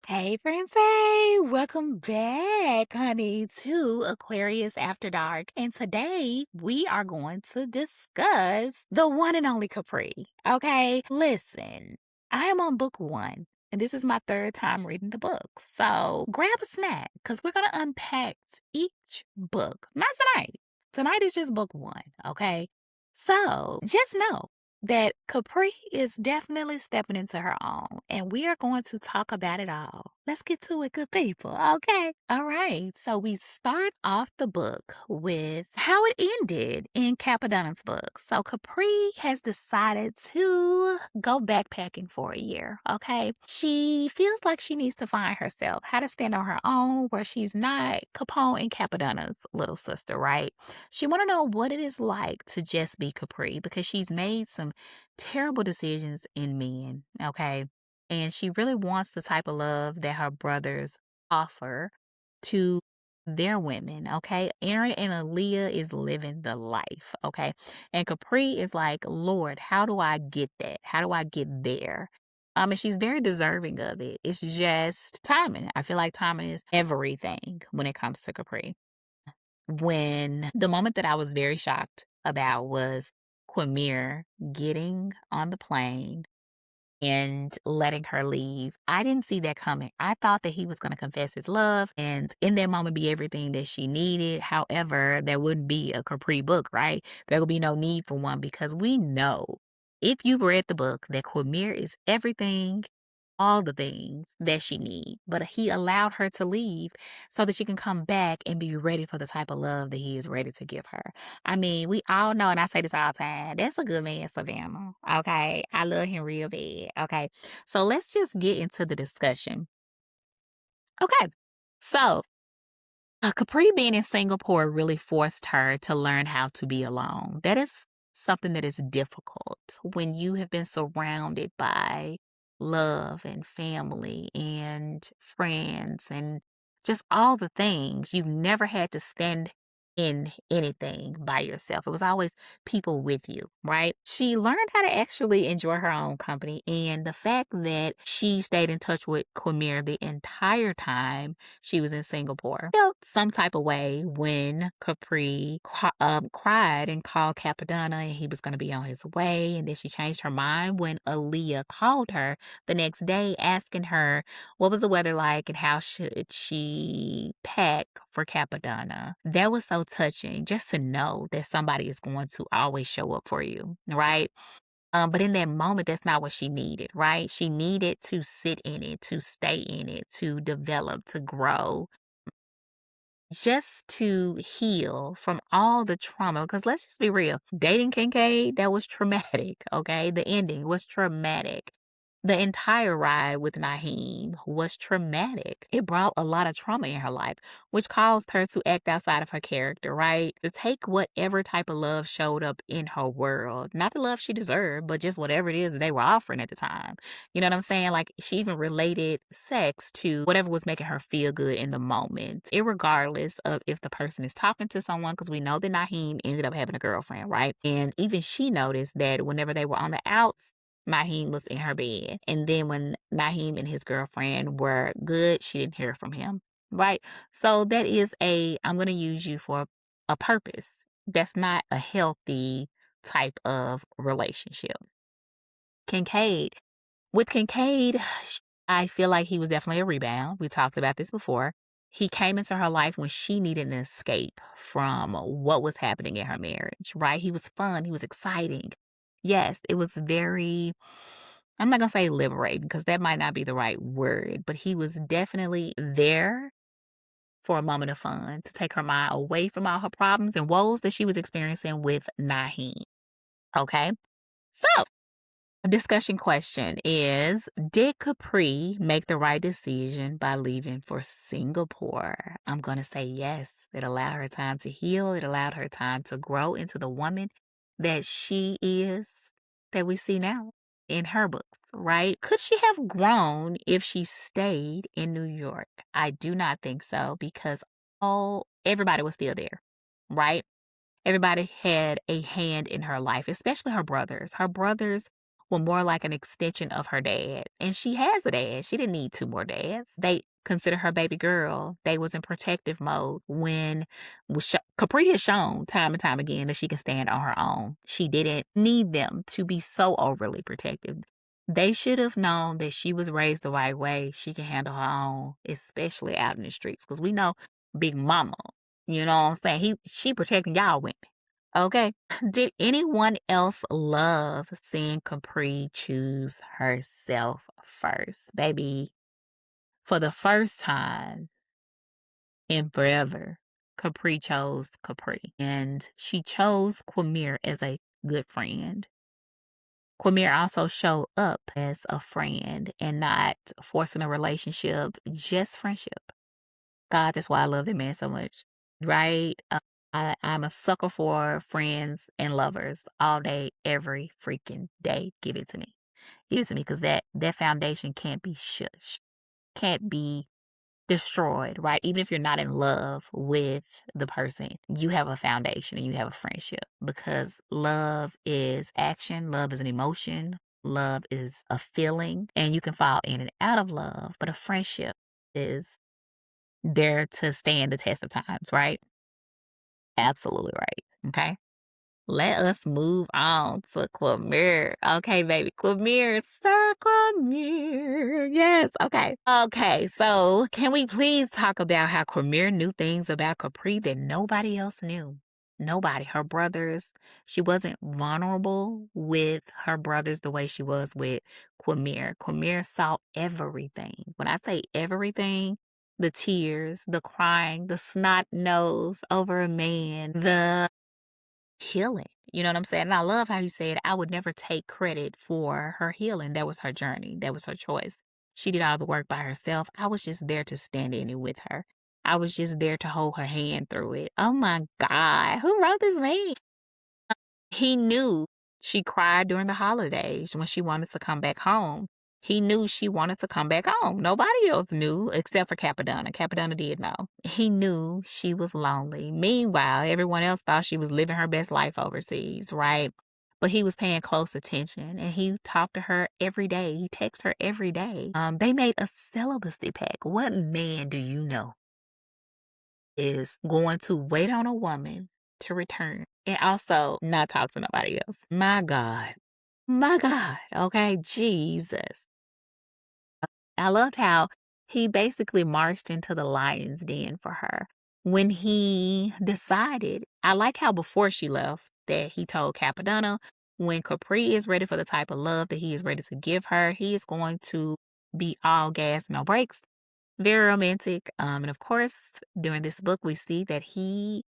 Hey, Princey, welcome back, honey, to Aquarius After Dark. And today we are going to discuss the one and only Capri. Okay, listen, I am on book one, and this is my third time reading the book. So grab a snack because we're going to unpack each book. Not tonight. Tonight is just book one, okay? So just know that Capri is definitely stepping into her own, and we are going to talk about it all. Let's get to it, good people. Okay. All right. So we start off the book with how it ended in Capadonna's book. So Capri has decided to go backpacking for a year. Okay. She feels like she needs to find herself, how to stand on her own, where she's not Capone and Capadonna's little sister, right? She want to know what it is like to just be Capri because she's made some terrible decisions in men, okay? And she really wants the type of love that her brothers offer to their women, okay? Aaron and Aaliyah is living the life, okay? And Capri is like, Lord, how do I get that? How do I get there? And she's very deserving of it. It's just timing. I feel like timing is everything when it comes to Capri. When the moment that I was very shocked about was Quamir getting on the plane and letting her leave. I didn't see that coming. I thought that he was going to confess his love and in that moment be everything that she needed. However, there wouldn't be a Capri book, right? There would be no need for one because we know if you've read the book that Quamir is everything, all the things that she needs. But he allowed her to leave so that she can come back and be ready for the type of love that he is ready to give her. I mean, we all know, and I say this all the time, that's a good man, Savannah. Okay. I love him real bad. Okay. So let's just get into the discussion. Okay. So Capri being in Singapore really forced her to learn how to be alone. That is something that is difficult when you have been surrounded by love and family and friends and just all the things. You've never had to stand in anything by yourself. It was always people with you, right? She learned how to actually enjoy her own company. And the fact that she stayed in touch with Quamir the entire time she was in Singapore. Felt some type of way when Capri cried and called Capadonna and he was going to be on his way. And then she changed her mind when Aaliyah called her the next day asking her what was the weather like and how should she pack for Capadonna. That was so touching just to know that somebody is going to always show up for you, right? But in that moment, that's not what she needed, right? She needed to sit in it, to stay in it, to develop, to grow, just to heal from all the trauma. Because let's just be real, dating Kincaid, that was traumatic, okay? The ending was traumatic. The entire ride with Naheem was traumatic. It brought a lot of trauma in her life, which caused her to act outside of her character, right? To take whatever type of love showed up in her world. Not the love she deserved, but just whatever it is that they were offering at the time. You know what I'm saying? Like she even related sex to whatever was making her feel good in the moment, irregardless of if the person is talking to someone, because we know that Naheem ended up having a girlfriend, right? And even she noticed that whenever they were on the outs, Naheem was in her bed. And then when Naheem and his girlfriend were good, she didn't hear from him. Right? So that is I'm going to use you for a purpose. That's not a healthy type of relationship. Kincaid. With Kincaid, I feel like he was definitely a rebound. We talked about this before. He came into her life when she needed an escape from what was happening in her marriage, right? He was fun. He was exciting. Yes, it was very, I'm not going to say liberating because that might not be the right word, but he was definitely there for a moment of fun to take her mind away from all her problems and woes that she was experiencing with Naheem. Okay. So a discussion question is, did Capri make the right decision by leaving for Singapore? I'm going to say yes. It allowed her time to heal. It allowed her time to grow into the woman that she is, that we see now in her books, right? Could she have grown if she stayed in New York? I do not think so because everybody was still there, right? Everybody had a hand in her life, especially her brothers. Her brothers were more like an extension of her dad. And she has a dad. She didn't need two more dads. They consider her baby girl. They was in protective mode when Capri has shown time and time again that she can stand on her own. She didn't need them to be so overly protective. They should have known that she was raised the right way. She can handle her own, especially out in the streets. Because we know Big Mama, you know what I'm saying? She protecting y'all women. Okay. Did anyone else love seeing Capri choose herself first? Baby, for the first time in forever, Capri chose Capri. And she chose Quamir as a good friend. Quamir also showed up as a friend and not forcing a relationship, just friendship. God, that's why I love that man so much, right? I'm a sucker for friends and lovers all day, every freaking day. Give it to me. Give it to me because that foundation can't be shushed, can't be destroyed, right? Even if you're not in love with the person, you have a foundation and you have a friendship because love is action, love is an emotion, love is a feeling, and you can fall in and out of love, but a friendship is there to stand the test of times, right? Absolutely right. Okay. Let us move on to Quamir. Okay, baby. Quamir, Sir Quamir. Yes. Okay. Okay. So, can we please talk about how Quamir knew things about Capri that nobody else knew? Nobody. Her brothers. She wasn't vulnerable with her brothers the way she was with Quamir. Quamir saw everything. When I say everything, the tears, the crying, the snot nose over a man, the healing. You know what I'm saying? And I love how he said, I would never take credit for her healing. That was her journey. That was her choice. She did all the work by herself. I was just there to stand in it with her. I was just there to hold her hand through it. Oh my God. Who wrote this man? He knew she cried during the holidays when she wanted to come back home. He knew she wanted to come back home. Nobody else knew except for Capadonna. Capadonna did know. He knew she was lonely. Meanwhile, everyone else thought she was living her best life overseas, right? But he was paying close attention and he talked to her every day. He texted her every day. They made a celibacy pact. What man do you know is going to wait on a woman to return and also not talk to nobody else? My God. My God. Okay. Jesus. I loved how he basically marched into the lion's den for her. When he decided, I like how before she left that he told Capadonna when Capri is ready for the type of love that he is ready to give her, he is going to be all gas, no brakes. Very romantic. And of course, during this book, we see that he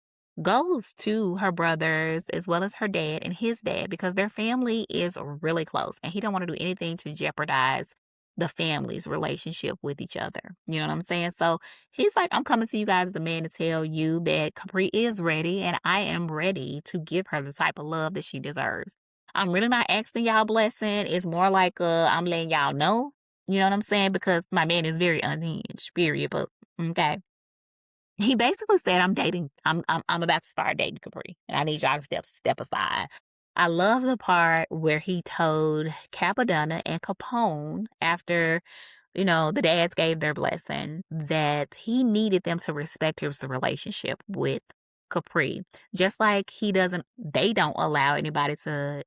goes to her brothers as well as her dad and his dad because their family is really close and he don't want to do anything to jeopardize the family's relationship with each other. You know what I'm saying? So he's like, I'm coming to you guys as a man to tell you that Capri is ready and I am ready to give her the type of love that she deserves. I'm really not asking y'all blessing. It's more like I'm letting y'all know. You know what I'm saying? Because my man is very unhinged, period. But okay. He basically said, I'm dating, I'm about to start dating Capri. And I need y'all to step aside. I love the part where he told Capadonna and Capone after, the dads gave their blessing that he needed them to respect his relationship with Capri. Just like they don't allow anybody to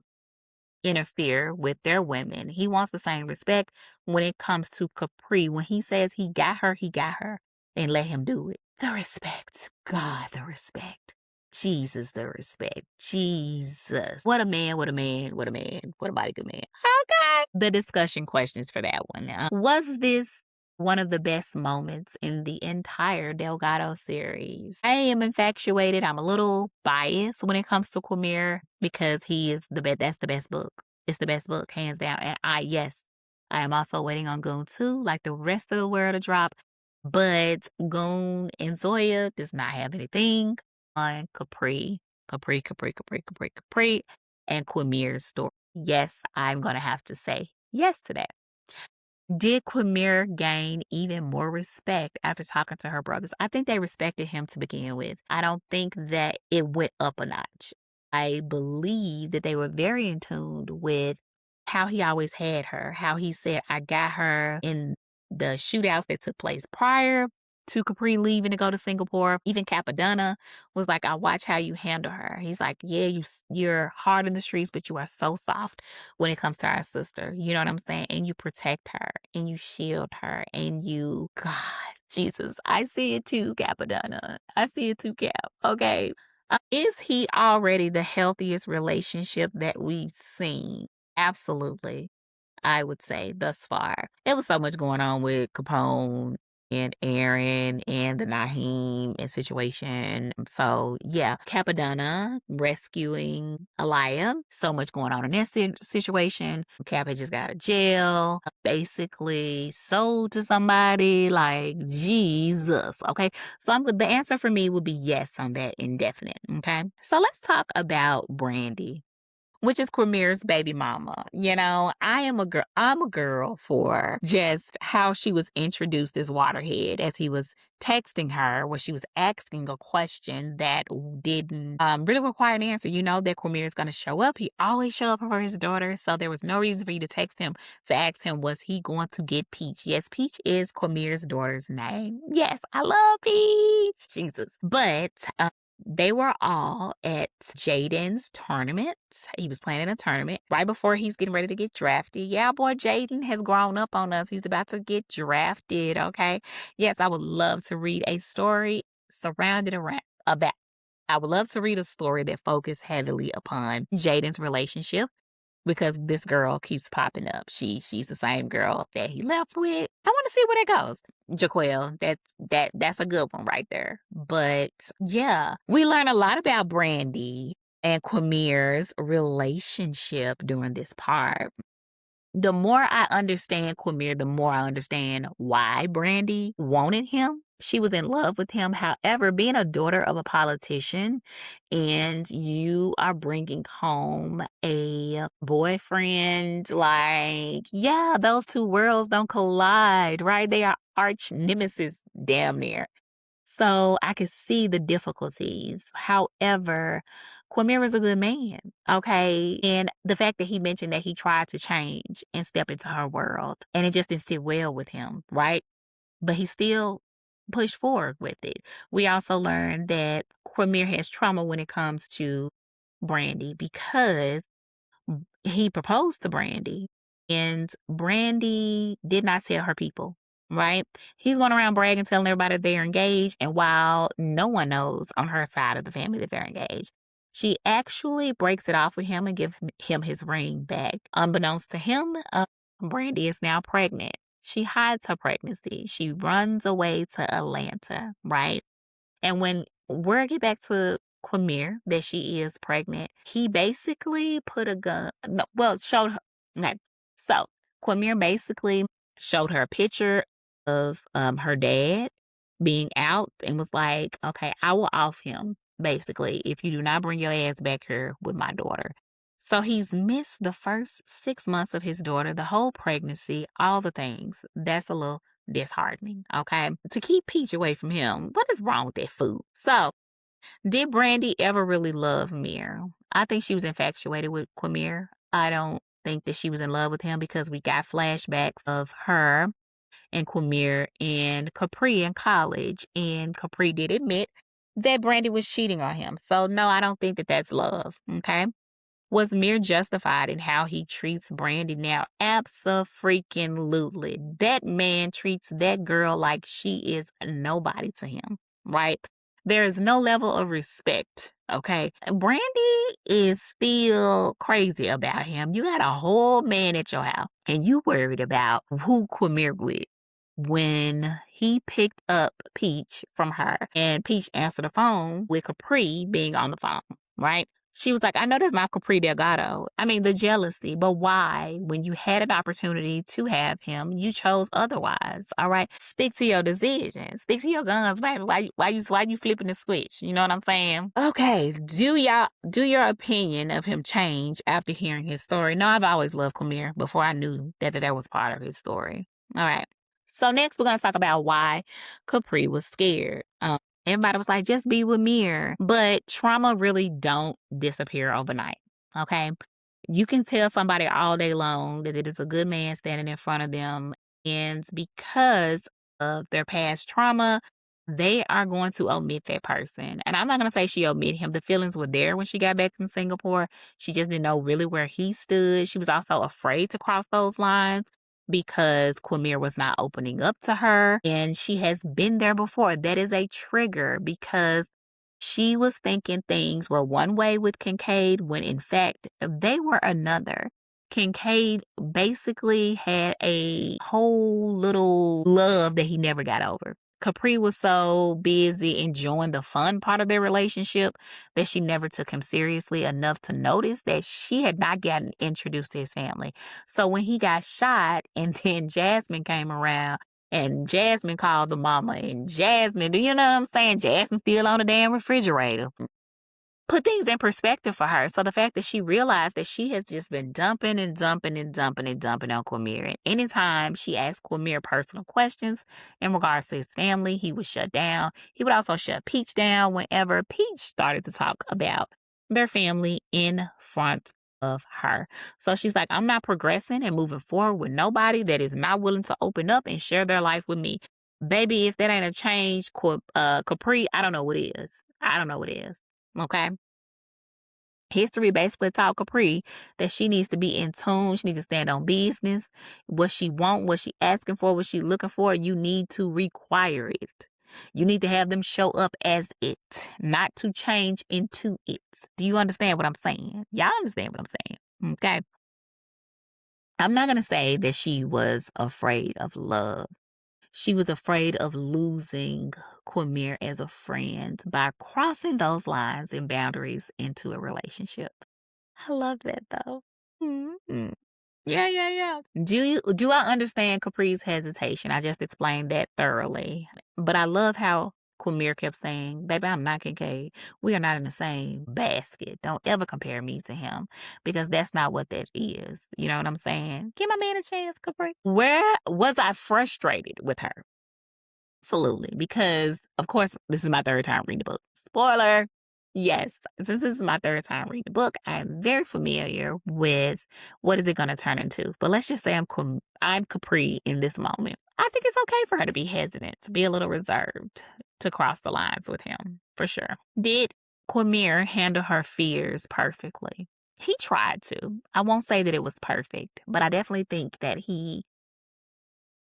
interfere with their women. He wants the same respect when it comes to Capri. When he says he got her, and let him do it. The respect. God, the respect. Jesus, the respect. Jesus. What a man, what a man, what a man. What a mighty good man. Okay. The discussion questions for that one. Was this one of the best moments in the entire Delgado series? I am infatuated. I'm a little biased when it comes to Quamir because he is the best. That's the best book. It's the best book, hands down. And yes, I am also waiting on Goon 2, like the rest of the world to drop. But Goon and Zoya does not have anything on Capri, and Quamir's story. Yes, I'm going to have to say yes to that. Did Quamir gain even more respect after talking to her brothers? I think they respected him to begin with. I don't think that it went up a notch. I believe that they were very in tune with how he always had her, how he said, I got her in the shootouts that took place prior to Capri leaving to go to Singapore. Even Capadonna was like, I watch how you handle her. He's like, yeah, you're hard in the streets, but you are so soft when it comes to our sister. You know what I'm saying? And you protect her and you shield her and you, God, Jesus, I see it too, Capadonna. I see it too, Cap. Okay. Is he already the healthiest relationship that we've seen? Absolutely. I would say thus far. There was so much going on with Capone and Aaron and the Naheem and situation. So yeah, Capadonna rescuing Aliyah. So much going on in that situation. Cap had just got out of jail, basically sold to somebody. Like Jesus. Okay, so the answer for me would be yes on that indefinite. Okay, so let's talk about Brandy, which is Quamir's baby mama. You know, I'm a girl for just how she was introduced as Waterhead as he was texting her where she was asking a question that didn't really require an answer. You know that Quamir is going to show up. He always show up for his daughter, so there was no reason for you to text him to ask him, was he going to get Peach? Yes, Peach is Quamir's daughter's name. Yes, I love Peach. Jesus. But they were all at Jaden's tournament. He was playing in a tournament right before he's getting ready to get drafted. Yeah, boy, Jaden has grown up on us. He's about to get drafted, okay? Yes, I would love to read a story surrounded around about. I would love to read a story that focused heavily upon Jaden's relationship because this girl keeps popping up. She's the same girl that he left with. I want to see where that goes. Jaquel, that's a good one right there. But yeah, we learn a lot about Brandy and Quamir's relationship during this part. The more I understand Quamir, the more I understand why Brandy wanted him. She was in love with him. However, being a daughter of a politician and you are bringing home a boyfriend, like, yeah, those two worlds don't collide, right? They are arch nemesis, damn near. So I could see the difficulties. However, Quamir is a good man, okay? And the fact that he mentioned that he tried to change and step into her world, and it just didn't sit well with him, right? But he still pushed forward with it. We also learned that Quamir has trauma when it comes to Brandy because he proposed to Brandy and Brandy did not tell her people, right? He's going around bragging, telling everybody they're engaged. And while no one knows on her side of the family that they're engaged, she actually breaks it off with him and gives him his ring back. Unbeknownst to him, Brandy is now pregnant. She hides her pregnancy. She runs away to Atlanta, right? And when word get back to Quamir that she is pregnant, he basically put a gun, no, well, showed her. Okay. So Quamir basically showed her a picture of her dad being out and was like, okay, I will off him, basically, if you do not bring your ass back here with my daughter. So he's missed the first 6 months of his daughter, the whole pregnancy, all the things. That's a little disheartening, okay? To keep Peach away from him, what is wrong with that food? So, did Brandy ever really love Mir? I think she was infatuated with Quamir. I don't think that she was in love with him because we got flashbacks of her and Quamir and Capri in college, and Capri did admit that Brandy was cheating on him. So, no, I don't think that that's love, okay? Was Mir justified in how he treats Brandy now? Abso-freaking-lutely. That man treats that girl like she is nobody to him, right? There is no level of respect, okay? Brandy is still crazy about him. You got a whole man at your house, and you worried about who Quamir with. When he picked up Peach from her, and Peach answered the phone with Capri being on the phone, right? She was like, I know that's not Capri Delgado. I mean, the jealousy, but why? When you had an opportunity to have him, you chose otherwise. All right. Stick to your decisions. Stick to your guns, baby. Why you flipping the switch? You know what I'm saying? Okay. Do your opinion of him change after hearing his story? No, I've always loved Quamir before I knew that was part of his story. All right. So next we're going to talk about why Capri was scared. Everybody was like, just be with Mir. But trauma really don't disappear overnight, okay? You can tell somebody all day long that it is a good man standing in front of them, and because of their past trauma, they are going to omit that person. And I'm not going to say she omitted him. The feelings were there when she got back from Singapore. She just didn't know really where he stood. She was also afraid to cross those lines because Quamir was not opening up to her. And she has been there before. That is a trigger because she was thinking things were one way with Kincaid when in fact they were another. Kincaid basically had a whole little love that he never got over. Capri was so busy enjoying the fun part of their relationship that she never took him seriously enough to notice that she had not gotten introduced to his family. So when he got shot and then Jasmine came around, and Jasmine called the mama, and Jasmine, do you know what I'm saying? Jasmine's still on the damn refrigerator. Put things in perspective for her. So the fact that she realized that she has just been dumping and dumping and dumping and dumping on Quamir. And anytime she asked Quamir personal questions in regards to his family, he would shut down. He would also shut Peach down whenever Peach started to talk about their family in front of her. So she's like, I'm not progressing and moving forward with nobody that is not willing to open up and share their life with me. Baby, if that ain't a change, Capri, I don't know what is. I don't know what is. Okay. History basically taught Capri that she needs to be in tune. She needs to stand on business. What she want, what she asking for, what she looking for, you need to require it. You need to have them show up as it, not to change into it. Do you understand what I'm saying? Y'all understand what I'm saying? Okay. I'm not going to say that she was afraid of love. She was afraid of losing Quamir as a friend by crossing those lines and boundaries into a relationship. I love that though. Mm-hmm. Yeah. Do I understand Capri's hesitation? I just explained that thoroughly. But I love how Quamir kept saying, baby, I'm not Kincaid. We are not in the same basket. Don't ever compare me to him because that's not what that is. You know what I'm saying? Give my man a chance, Capri. Where was I frustrated with her? Absolutely. Because, of course, this is my third time reading the book. Spoiler. Yes, since this is my third time reading the book, I'm very familiar with what is it going to turn into. But let's just say I'm Capri in this moment. I think it's okay for her to be hesitant, to be a little reserved, to cross the lines with him, for sure. Did Quamir handle her fears perfectly? He tried to. I won't say that it was perfect, but I definitely think that he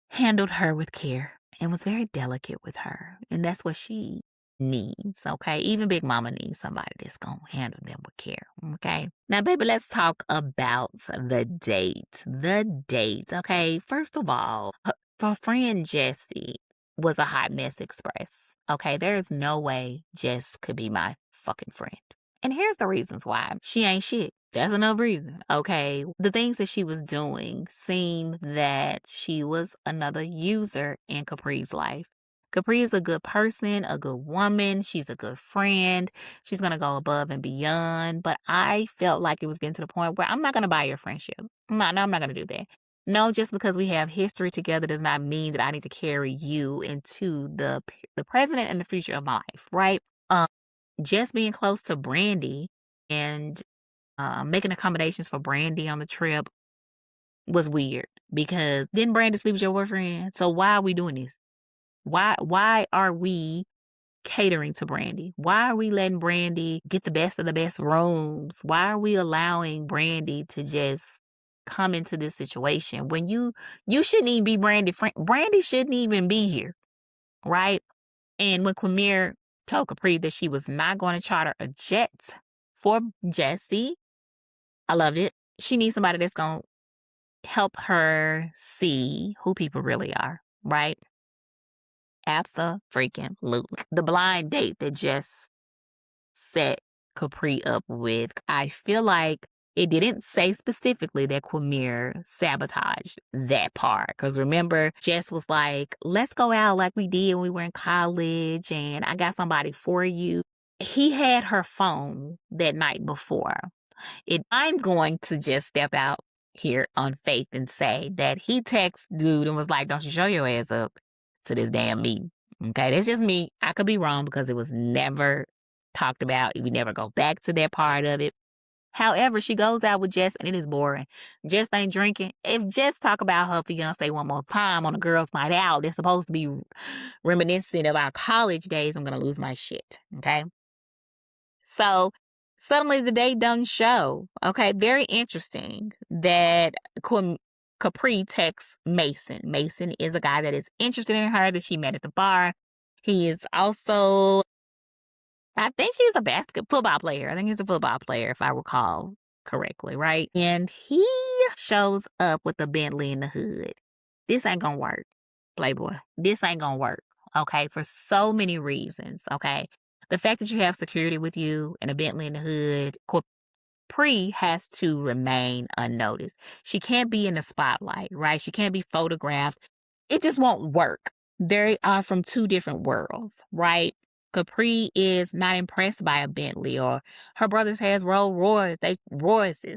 handled her with care and was very delicate with her. And that's what she needs, okay? Even Big Mama needs somebody that's going to handle them with care, okay? Now, baby, let's talk about the date. The date, okay? First of all, her friend Jessie was a hot mess express, okay? There is no way Jess could be my fucking friend. And here's the reasons why. She ain't shit. That's another reason, okay? The things that she was doing seemed that she was another user in Capri's life. Capri is a good person, a good woman. She's a good friend. She's going to go above and beyond. But I felt like it was getting to the point where I'm not going to buy your friendship. I'm not going to do that. No, just because we have history together does not mean that I need to carry you into the present and the future of my life, right? Just being close to Brandy and making accommodations for Brandy on the trip was weird because didn't Brandy sleep with your boyfriend? So why are we doing this? Why are we catering to Brandy? Why are we letting Brandy get the best of the best rooms? Why are we allowing Brandy to just come into this situation when you shouldn't even be Brandy friend? Brandy shouldn't even be here, right? And when Quamir told Capri that she was not going to charter a jet for Jessie, I loved it. She needs somebody that's going to help her see who people really are, right? Abso-freaking-lutely. The blind date that Jess set Capri up with, I feel like it didn't say specifically that Quamir sabotaged that part. Because remember, Jess was like, let's go out like we did when we were in college and I got somebody for you. He had her phone that night before. I'm going to just step out here on faith and say that he texted dude and was like, don't you show your ass up to this damn meeting. Okay, that's just me. I could be wrong because it was never talked about. We never go back to that part of it. However, she goes out with Jess and it is boring. Jess ain't drinking. If Jess talk about her fiance one more time on a girls' night out, they're supposed to be reminiscent of our college days, I'm gonna lose my shit. Okay. So suddenly the date doesn't show. Okay. Very interesting that Capri texts Mason. Mason is a guy that is interested in her that she met at the bar. He is also, I think he's a football player. I think he's a football player, if I recall correctly, right? And he shows up with a Bentley in the hood. This ain't gonna work, Playboy. This ain't gonna work, okay? For so many reasons, okay? The fact that you have security with you and a Bentley in the hood, Capri has to remain unnoticed. She can't be in the spotlight, right? She can't be photographed. It just won't work. They are from two different worlds, right? Capri is not impressed by a Bentley, or her brothers has Royces,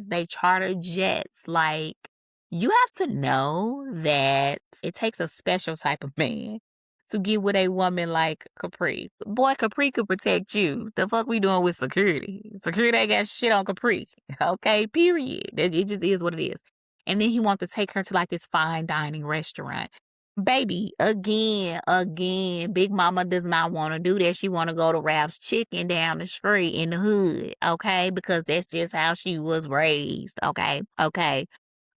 they charter jets. Like, you have to know that it takes a special type of man to get with a woman like Capri. Boy, Capri could protect you. The fuck we doing with security? Security ain't got shit on Capri. Okay, period. It just is what it is. And then he wants to take her to like this fine dining restaurant. Baby, again, Big Mama does not want to do that. She want to go to Ralph's Chicken down the street in the hood, okay? Because that's just how she was raised, okay?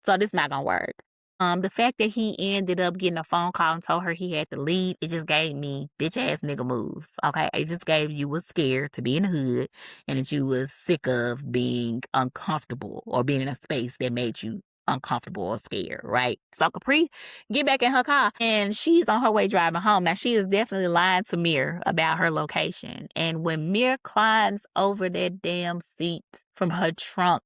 So this not gonna work. The fact that he ended up getting a phone call and told her he had to leave, it just gave me bitch ass nigga moves, okay? It just gave you was scared to be in the hood and that you was sick of being uncomfortable or being in a space that made you uncomfortable or scared, right? So Capri get back in her car and she's on her way driving home. Now she is definitely lying to Mir about her location. And when Mir climbs over that damn seat from her trunk,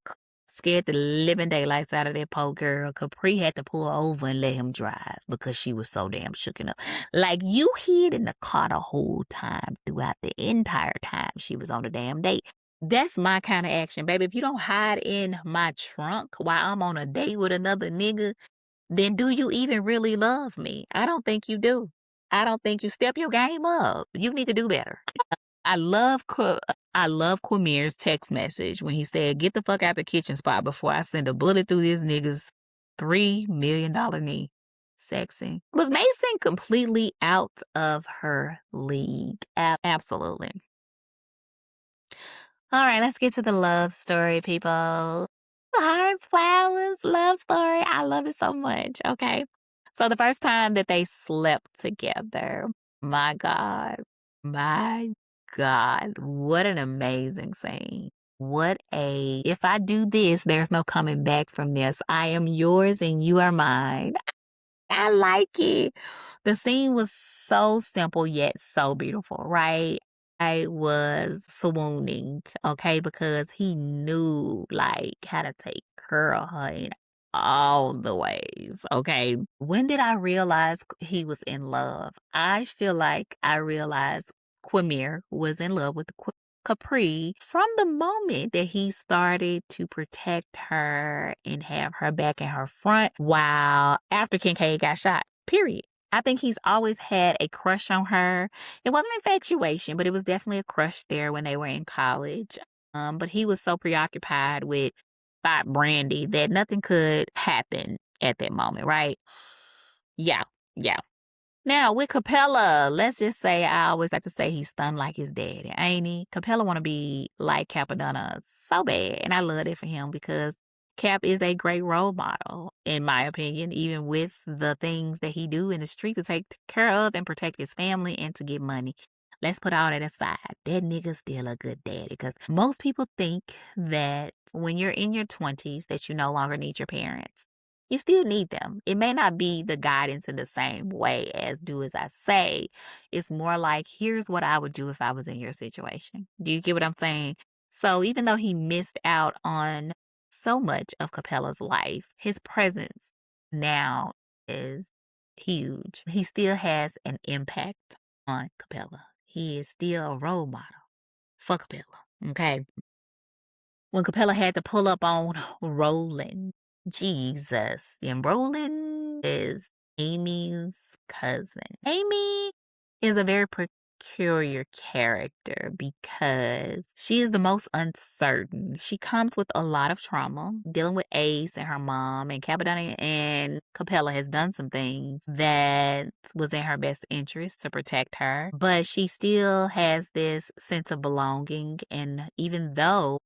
scared the living daylights out of that poor girl, Capri had to pull over and let him drive because she was so damn shooken up. Like, you hid in the car the whole time, throughout the entire time she was on the damn date. That's my kind of action, baby. If you don't hide in my trunk while I'm on a date with another nigga, then do you even really love me? I don't think you do. I don't think you step your game up. You need to do better. I love Quamir's text message when he said, "Get the fuck out the kitchen spot before I send a bullet through this nigga's $3 million knee." Sexy. Was Mason completely out of her league? Absolutely. All right, let's get to the love story, people. Hearts, flowers, love story. I love it so much. Okay. So the first time that they slept together, my God, my God, what an amazing scene. If I do this, there's no coming back from this. I am yours and you are mine. I like it. The scene was so simple yet so beautiful, right? I was swooning, okay, because he knew like how to take care of her in all the ways, okay? When did I realize he was in love? I feel like I realized Quamir was in love with Capri from the moment that he started to protect her and have her back in her front while after Kincaid got shot. Period. I think he's always had a crush on her. It wasn't infatuation, but it was definitely a crush there when they were in college. But he was so preoccupied with Thought Brandy that nothing could happen at that moment, right? Yeah, yeah. Now with Capella, let's just say I always like to say he's stunned like his daddy, ain't he? Capella want to be like Capadonna so bad, and I love it for him because Cap is a great role model, in my opinion, even with the things that he do in the street to take care of and protect his family and to get money. Let's put all that aside. That nigga's still a good daddy because most people think that when you're in your 20s that you no longer need your parents. You still need them. It may not be the guidance in the same way as do as I say. It's more like, here's what I would do if I was in your situation. Do you get what I'm saying? So even though he missed out on so much of Capella's life, his presence now is huge. He still has an impact on Capella. He is still a role model for Capella. Okay. When Capella had to pull up on Roland, Jesus. And Roland is Amy's cousin. Amy is a very peculiar character because she is the most uncertain. She comes with a lot of trauma, dealing with Ace and her mom, and Capadonna and Capella has done some things that was in her best interest to protect her, but she still has this sense of belonging, and even though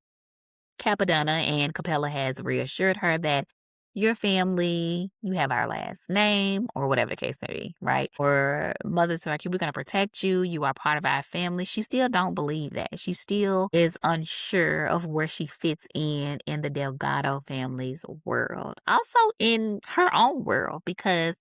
Capadonna and Capella has reassured her that your family, you have our last name, or whatever the case may be, right? Or mothers are like, we're gonna protect you. You are part of our family. She still don't believe that. She still is unsure of where she fits in the Delgado family's world. Also in her own world, because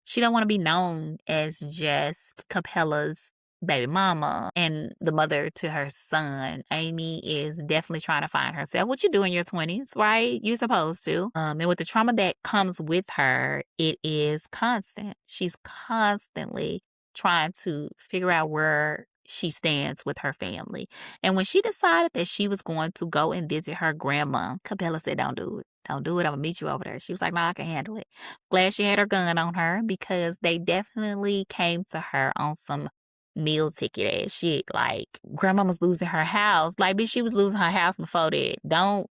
she don't want to be known as just Capella's baby mama and the mother to her son. Amy is definitely trying to find herself, what you do in your 20s, right? You're supposed to. And with the trauma that comes with her, it is constant. She's constantly trying to figure out where she stands with her family. And when she decided that she was going to go and visit her grandma, Capella said, don't do it. Don't do it. I'm gonna meet you over there. She was like, no, I can handle it. Glad she had her gun on her because they definitely came to her on some meal ticket ass shit. Like, grandmama's losing her house. Like, bitch, she was losing her house before that. Don't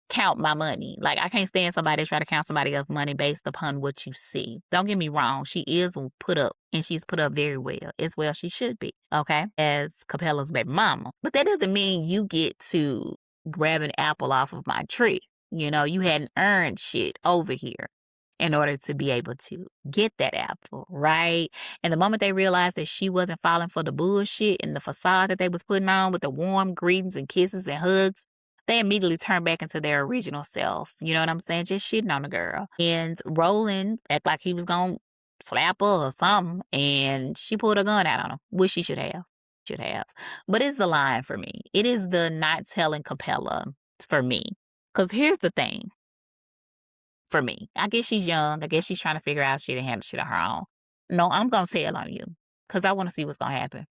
count my money. Like, I can't stand somebody to try to count somebody else's money based upon what you see. Don't get me wrong. She is put up, and she's put up very well, as well she should be, okay, as Capella's baby mama. But that doesn't mean you get to grab an apple off of my tree. You know, you hadn't earned shit over here in order to be able to get that apple, right? And the moment they realized that she wasn't falling for the bullshit and the facade that they was putting on with the warm greetings and kisses and hugs, they immediately turned back into their original self. You know what I'm saying? Just shitting on the girl. And Roland act like he was gonna slap her or something, and she pulled a gun out on him, which she should have. Should have. But it's the line for me. It is the not telling Capella for me. Because here's the thing. For me, I guess she's young. I guess she's trying to figure out shit and handle shit on her own. No, I'm gonna tell on you because I want to see what's gonna happen.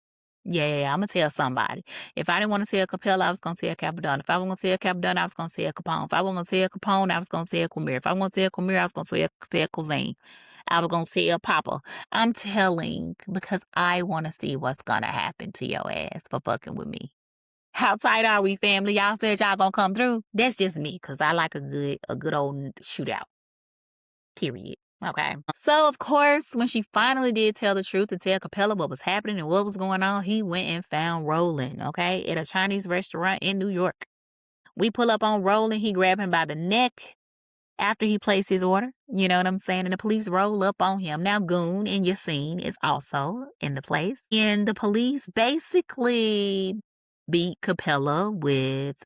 Yeah, I'm gonna tell somebody. If I didn't want to tell Capella, I was gonna tell Capadonna. If I was gonna tell Capadonna, I was gonna tell Capone. If I was gonna tell Capone, I was gonna tell Quamir. If I want to tell Quamir, I was gonna tell Cousin. I was gonna tell Papa. I'm telling because I want to see what's gonna happen to your ass for fucking with me. How tight are we, family? Y'all said y'all gonna come through. That's just me because I like a good old shootout. Period. Okay. So, of course, when she finally did tell the truth and tell Capella what was happening and what was going on, he went and found Roland, okay, at a Chinese restaurant in New York. We pull up on Roland. He grabbed him by the neck after he placed his order. You know what I'm saying? And the police roll up on him. Now, Goon in your scene is also in the place. And the police basically beat Capella with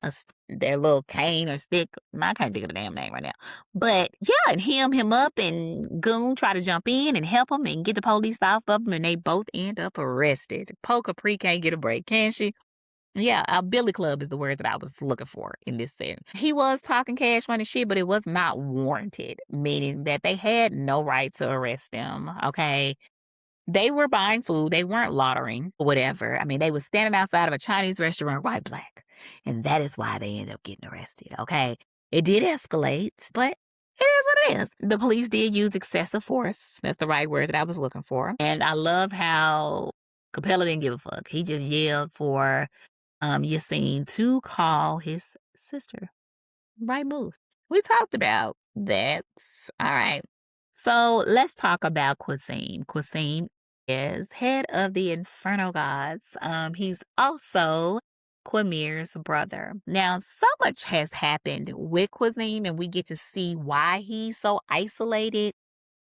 their little cane or stick. I can't think of the damn name right now. But yeah, and hem him up, and Goon try to jump in and help him and get the police off of him, and they both end up arrested. Poe Capri can't get a break, can she? Yeah, a billy club is the word that I was looking for in this scene. He was talking cash money shit, but it was not warranted, meaning that they had no right to arrest them, okay? They were buying food. They weren't loitering, whatever. I mean, they were standing outside of a Chinese restaurant, white, black. And that is why they ended up getting arrested, okay? It did escalate, but it is what it is. The police did use excessive force. That's the right word that I was looking for. And I love how Capella didn't give a fuck. He just yelled for Yassine to call his sister. Right move. We talked about that. All right. So let's talk about Cuisine. Cuisine is head of the Inferno Gods. He's also Quamir's brother. Now, so much has happened with Cuisine, and we get to see why he's so isolated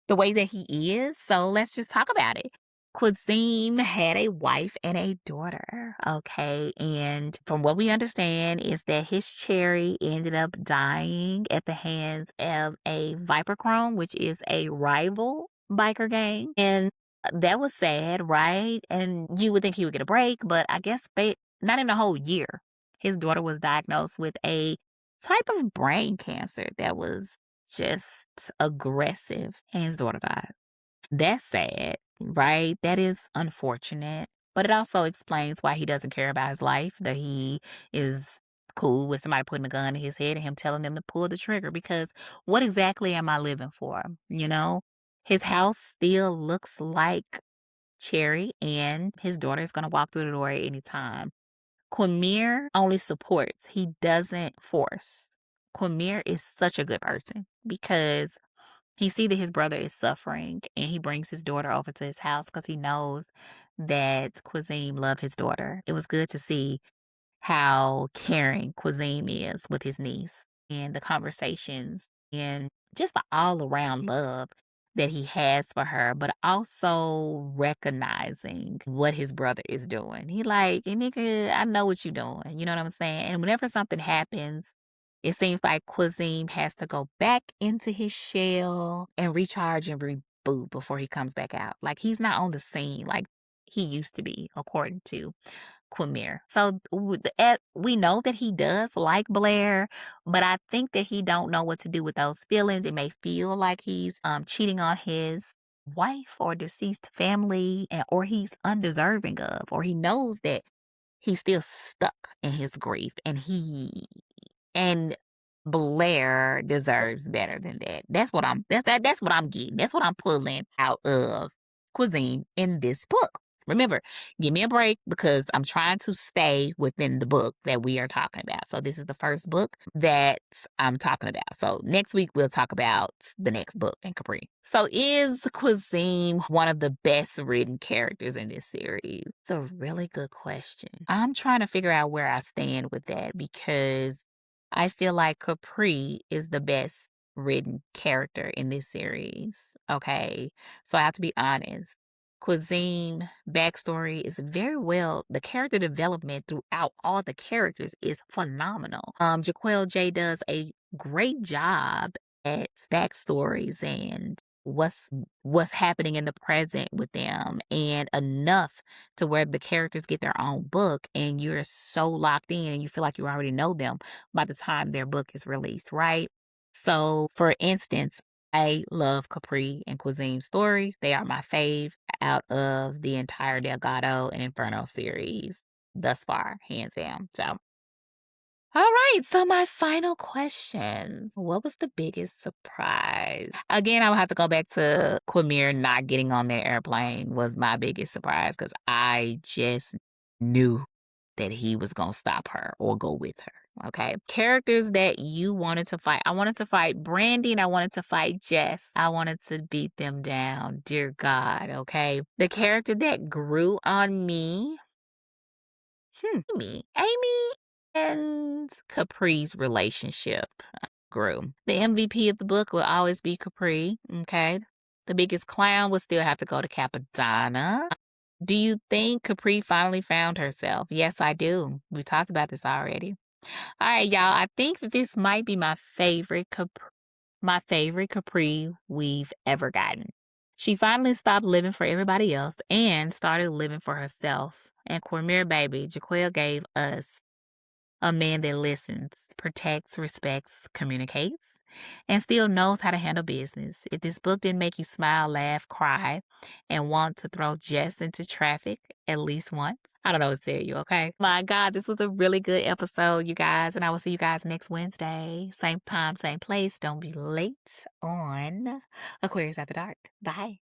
the way that he is. So let's just talk about it. Quazim had a wife and a daughter, okay? And from what we understand is that his cherry ended up dying at the hands of a Viper Chrome, which is a rival biker gang. And that was sad, right? And you would think he would get a break, but I guess not in a whole year. His daughter was diagnosed with a type of brain cancer that was just aggressive, and his daughter died. That's sad, right? That is unfortunate. But it also explains why he doesn't care about his life, that he is cool with somebody putting a gun to his head and him telling them to pull the trigger. Because what exactly am I living for? You know? His house still looks like Cherry, and his daughter is going to walk through the door at any time. Quamir only supports, he doesn't force. Quamir is such a good person because he see that his brother is suffering and he brings his daughter over to his house because he knows that Quazim loved his daughter. It was good to see how caring Quazim is with his niece and the conversations and just the all around love that he has for her, but also recognizing what his brother is doing. He like, "Hey, nigga, I know what you're doing." You know what I'm saying? And whenever something happens, it seems like Quazim has to go back into his shell and recharge and reboot before he comes back out. Like he's not on the scene like he used to be, according to Quamir. So we know that he does like Blair, but I think that he don't know what to do with those feelings. It may feel like he's cheating on his wife or deceased family, or he's undeserving of, or he knows that he's still stuck in his grief, and Blair deserves better than that. That's what I'm getting. That's what I'm pulling out of Cuisine in this book. Remember, give me a break because I'm trying to stay within the book that we are talking about. So this is the first book that I'm talking about. So next week we'll talk about the next book in Capri. So is Cuisine one of the best written characters in this series? It's a really good question. I'm trying to figure out where I stand with that because I feel like Capri is the best written character in this series. Okay. So I have to be honest. Cuisine backstory is very well, the character development throughout all the characters is phenomenal. Jaquel J does a great job at backstories and what's happening in the present with them, and enough to where the characters get their own book and you're so locked in and you feel like you already know them by the time their book is released, right? So, for instance, I love Capri and Cuisine's story. They are my fave out of the entire Delgado and Inferno series thus far, hands down. So, all right, so my final questions. What was the biggest surprise? Again, I would have to go back to Quamir not getting on their airplane was my biggest surprise because I just knew that he was going to stop her or go with her. Okay. Characters that you wanted to fight. I wanted to fight Brandy and I wanted to fight Jess. I wanted to beat them down. Dear God. Okay. The character that grew on me. Amy and Capri's relationship grew. The MVP of the book will always be Capri. Okay. The biggest clown will still have to go to Capadonna. Do you think Capri finally found herself? Yes, I do. We talked about this already. All right, y'all. I think that this might be my favorite Capri we've ever gotten. She finally stopped living for everybody else and started living for herself. And Cormier baby, Jaquel gave us a man that listens, protects, respects, communicates, and still knows how to handle business. If this book didn't make you smile, laugh, cry, and want to throw Jess into traffic at least once, I don't know what to tell you, okay? My God, this was a really good episode, you guys, and I will see you guys next Wednesday. Same time, same place. Don't be late on Aquarius After Dark. Bye.